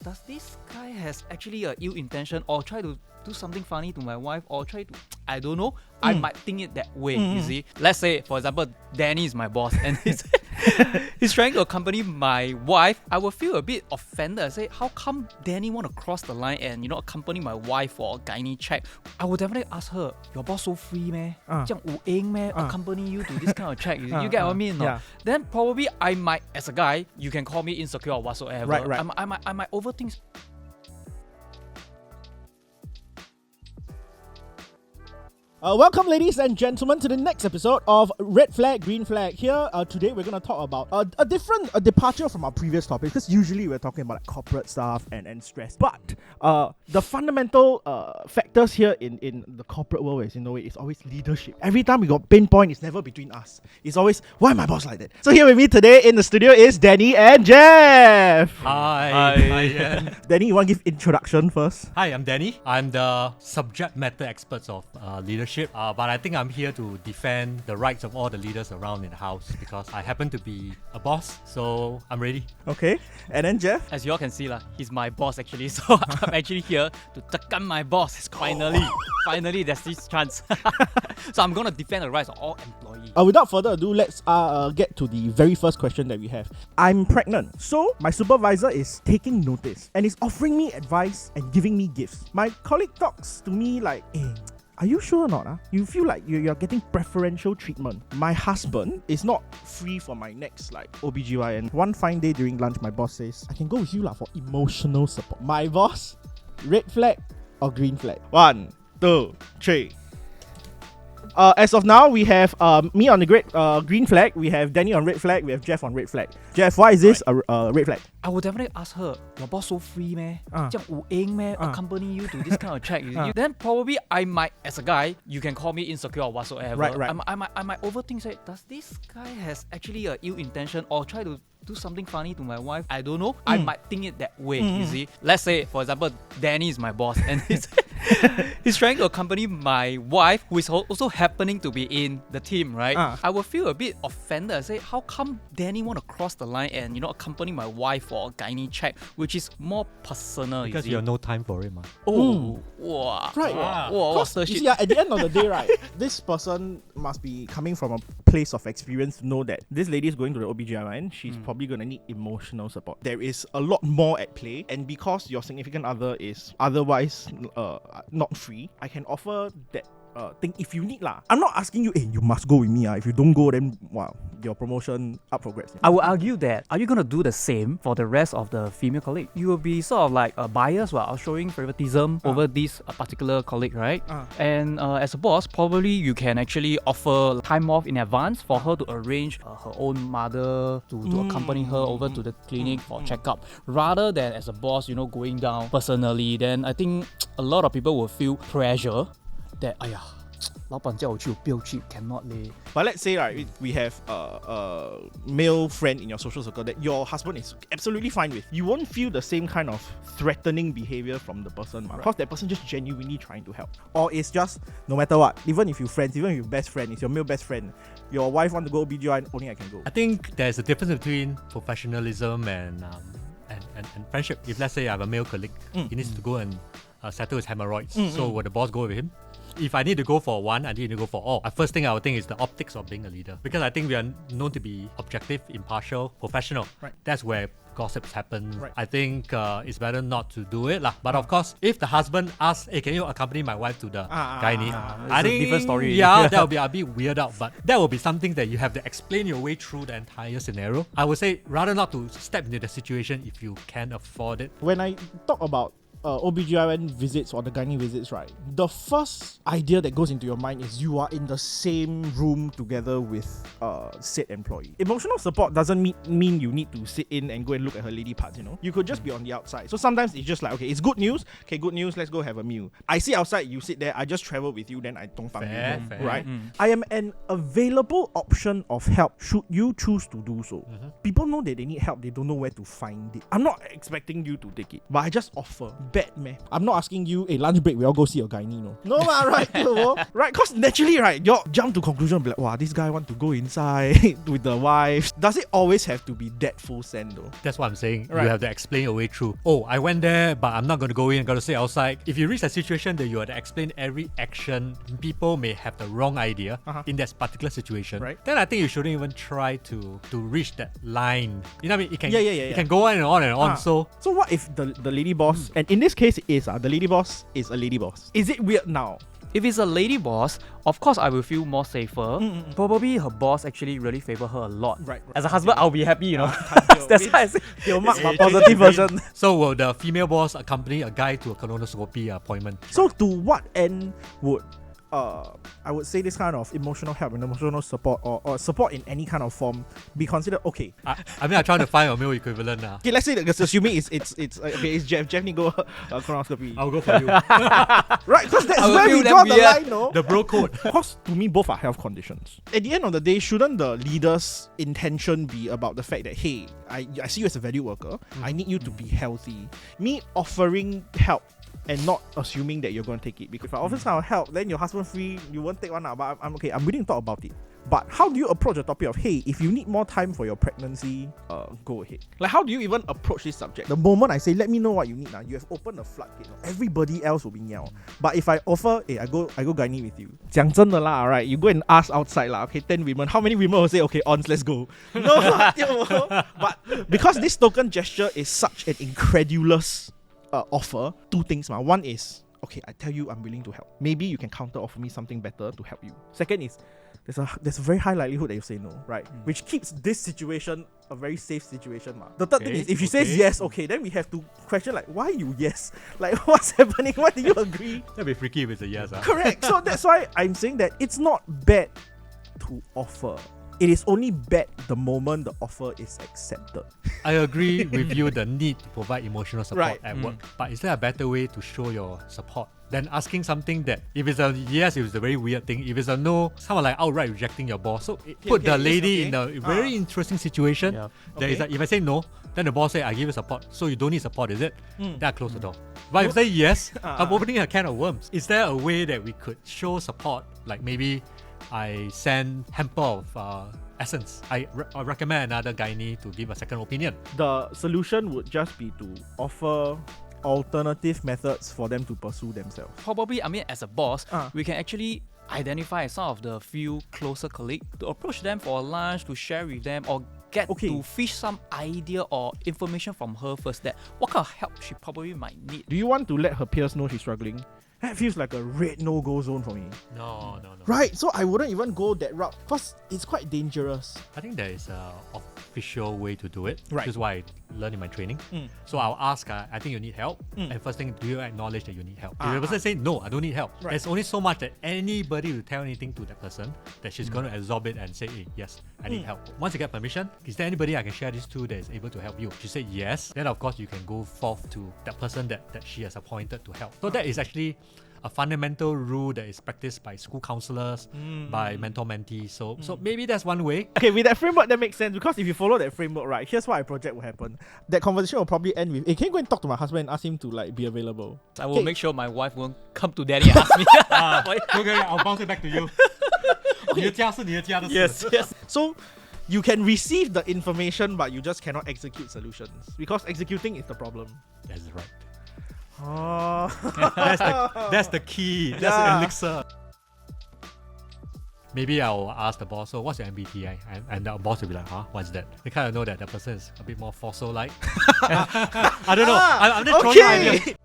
does this guy has actually a ill intention or try to do something funny to my wife or try to, I don't know. I might think it that way, you see. Let's say, for example, Danny is my boss and he's trying to accompany my wife. I will feel a bit offended. I say, how come Danny want to cross the line and, accompany my wife for a gynae check? I will definitely ask her, your boss so free meh? 这样有闲meh? Accompany you to this kind of check. You get what I mean? No? Yeah. Then probably I might, as a guy, you can call me insecure or whatsoever. Right. I might overthink. Welcome, ladies and gentlemen, to the next episode of Red Flag, Green Flag. Here, today we're going to talk about a departure from our previous topic, because usually we're talking about corporate stuff and stress. But the fundamental factors here in the corporate world is, it's always leadership. Every time we got pain point, it's never between us. It's always, why my boss like that? So here with me today in the studio is Danny and Jeff. Hi. Danny, you want to give introduction first? Hi, I'm Danny. I'm the subject matter expert of leadership. But I think I'm here to defend the rights of all the leaders around in the house because I happen to be a boss, so I'm ready. Okay. And then Jeff? As you all can see, he's my boss actually. So I'm actually here to tekan my boss. Finally, there's this chance. So I'm going to defend the rights of all employees. Without further ado, let's get to the very first question that we have. I'm pregnant, so my supervisor is taking notice and is offering me advice and giving me gifts. My colleague talks to me like, are you sure or not? You feel like you're getting preferential treatment. My husband is not free for my next OBGYN. One fine day during lunch, my boss says, I can go with you for emotional support. My boss, red flag or green flag? 1, 2, 3. As of now, we have me on the green flag, we have Danny on red flag, we have Jeff on red flag. Jeff, why is this a red flag? I will definitely ask her, your boss so free meh? 这样有闲meh? Accompany you to this kind of check. Then probably I might, as a guy, you can call me insecure or whatsoever. Right. I might overthink, say, does this guy has actually a ill intention or try to do something funny to my wife? I don't know. I might think it that way, you see. Let's say, for example, Danny is my boss and he's trying to accompany my wife, who is also happening to be in the team, right? I will feel a bit offended. I say, how come Danny want to cross the line and, accompany my wife for a gynae check, which is more personal, Because you you have no time for it, man. Wow. Right. Wow. What's the shit? Yeah, at the end of the day, right, this person must be coming from a place of experience to know that this lady is going to the OBGYN. She's probably going to need emotional support. There is a lot more at play, and because your significant other is otherwise not free, I can offer that thing if you need lah. I'm not asking you, you must go with me. If you don't go, then wow, your promotion up for grabs. I would argue that, are you going to do the same for the rest of the female colleague? You will be sort of like a bias while showing favoritism over this particular colleague, right? And as a boss, probably you can actually offer time off in advance for her to arrange her own mother to accompany her over to the clinic for checkup, rather than as a boss, going down personally. Then I think a lot of people will feel pressure that, 老板叫我去，我不要去 cannot leh. But let's say we have a male friend in your social circle that your husband is absolutely fine with. You won't feel the same kind of threatening behavior from the person, because that person just genuinely trying to help. Or it's just, no matter what, even if you're friends, even if your best friend is your male best friend, your wife want to go BGI, only I can go. I think there's a difference between professionalism and friendship. If let's say I have a male colleague, he needs to go and settle his hemorrhoids. So will the boss go with him? If I need to go for one, I need to go for all. First thing I would think is the optics of being a leader. Because I think we are known to be objective, impartial, professional. Right. That's where gossips happen. Right. I think it's better not to do it. But of course, if the husband asks, hey, can you accompany my wife to the gynae? I think a different story. Yeah, that will be a bit weird out. But that will be something that you have to explain your way through the entire scenario. I would say rather not to step into the situation if you can afford it. When I talk about OBGYN visits or the gynae visits, right, the first idea that goes into your mind is you are in the same room together with said employee. Emotional support doesn't mean you need to sit in and go and look at her lady parts, You could just be on the outside. So sometimes it's just like, okay, it's good news. Okay, good news, let's go have a meal. I sit outside, you sit there, I just travel with you, then I don't find you, right? I am an available option of help should you choose to do so. People know that they need help, they don't know where to find it. I'm not expecting you to take it, but I just offer. bad, man. I'm not asking you, hey, lunch break, we all go see your gynae, no? No, right? Right? Because naturally, right, you jump to conclusion, be like, wow, this guy want to go inside with the wife. Does it always have to be that full send, though? That's what I'm saying. Right. You have to explain your way through. Oh, I went there, but I'm not going to go in. I'm going to stay outside. If you reach a situation that you have to explain every action, people may have the wrong idea in that particular situation. Right. Then I think you shouldn't even try to reach that line. You know what I mean? It can, It can go on and on and on. So what if the lady boss, and in this case it is the lady boss is a lady boss. Is it weird now? If it's a lady boss, of course I will feel more safer. Probably her boss actually really favor her a lot. Right. As a husband, I'll be happy, That's why I say. He'll mark my positive version. So will the female boss accompany a guy to a colonoscopy appointment? So to what end would I would say this kind of emotional help and emotional support or support in any kind of form be considered okay? I mean, I'm trying to find a male equivalent now. Okay, let's say that, assuming it's okay, it's Jeff. Jeff need go colonoscopy. I'll go for you. Right, because that's I will where we feel draw that the weird. line, no? The bro code. Because to me, both are health conditions. At the end of the day, shouldn't the leader's intention be about the fact that, hey, I see you as a value worker, I need you to be healthy. Me offering help and not assuming that you're going to take it. Because if I offer some help, then your husband free, you won't take one now. But I'm okay, I'm willing to talk about it. But how do you approach the topic of, hey, if you need more time for your pregnancy, go ahead. Like, how do you even approach this subject? The moment I say, let me know what you need now, you have opened the floodgate. Everybody else will be niao. But if I offer, hey, I go gynae with you. 讲真的啦, right? You go and ask outside lah. Okay, 10 women. How many women will say, okay, ons, let's go? No, but because this token gesture is such an incredulous offer, two things. One is, okay, I tell you I'm willing to help. Maybe you can counter offer me something better to help you. Second is, there's a very high likelihood that you say no, right? Which keeps this situation a very safe situation. The third thing is, if she says yes, okay, then we have to question like, why you yes? Like, what's happening? Why do you agree? That'd be freaky if it's a yes. Correct. So that's why I'm saying that it's not bad to offer. It is only bad the moment the offer is accepted. I agree with you, the need to provide emotional support Right. at work. But is there a better way to show your support than asking something that, if it's a yes, if it's a very weird thing, if it's a no, someone like outright rejecting your boss. So put the lady in a very interesting situation. Yeah. That is like, if I say no, then the boss say, I give you support. So you don't need support, is it? Then I close the door. But if I say yes, I'm opening a can of worms. Is there a way that we could show support? Like maybe I send hamper of essence. I recommend another gynae to give a second opinion. The solution would just be to offer alternative methods for them to pursue themselves. Probably, as a boss, we can actually identify some of the few closer colleagues to approach them for lunch, to share with them, or get to fish some idea or information from her first, that what kind of help she probably might need. Do you want to let her peers know she's struggling? That feels like a red no-go zone for me. No. Right, so I wouldn't even go that route because it's quite dangerous. I think there is an official way to do it, Right. which is why I learned in my training. So I'll ask, I think you need help. And first thing, do you acknowledge that you need help? If the person say, no, I don't need help, Right. there's only so much that anybody will tell anything to that person that she's going to absorb it and say, hey, yes, I need help. Once you get permission, is there anybody I can share this to that is able to help you? She said yes, then of course you can go forth to that person that she has appointed to help. So that is actually a fundamental rule that is practiced by school counselors, by mentor-mentees. So maybe that's one way. Okay, with that framework, that makes sense because if you follow that framework, right, here's what I project will happen. That conversation will probably end with, hey, can you go and talk to my husband and ask him to like be available? I will make sure my wife won't come to daddy and ask me. Okay, I'll bounce it back to you. 你的家是你的家的事。 yes. So you can receive the information, but you just cannot execute solutions because executing is the problem. That's right. Oh. That's the key. That's Yeah. the elixir. Maybe I'll ask the boss, so what's your MBTI? And the boss will be like, huh? What's that? They kind of know that the person is a bit more fossil-like. I don't know. I'm just throwing ideas.